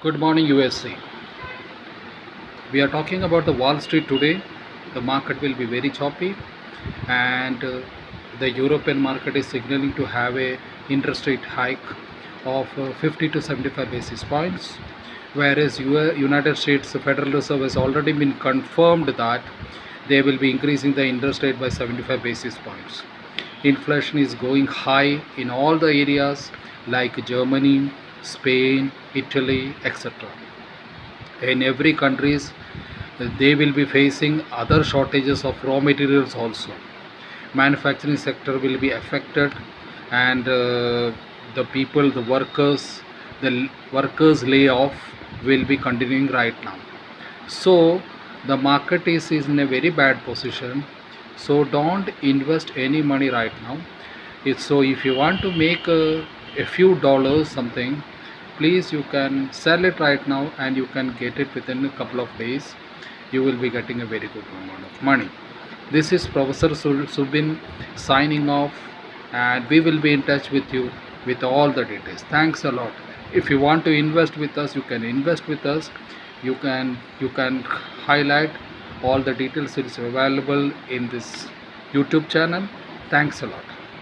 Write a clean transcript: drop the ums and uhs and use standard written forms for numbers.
Good morning, USA. We are talking about the Wall Street today. The market will be very choppy, and the European market is signaling to have a interest rate hike of 50 to 75 basis points, whereas United States Federal Reserve has already been confirmed that they will be increasing the interest rate by 75 basis points. Inflation is going high in all the areas like Germany, Spain, Italy, etc. In every countries they will be facing other shortages of raw materials also. Manufacturing sector will be affected, and the workers layoff will be continuing right now. So the market is in a very bad position, so don't invest any money right now. If you want to make a few dollars something, please you can sell it right now and you can get it within a couple of days. You will be getting a very good amount of money. This is Professor Subin signing off, and we will be in touch with you with all the details. Thanks a lot. If you want to invest with us, you can invest with us. You can highlight all the details. It is available in this YouTube channel. Thanks a lot.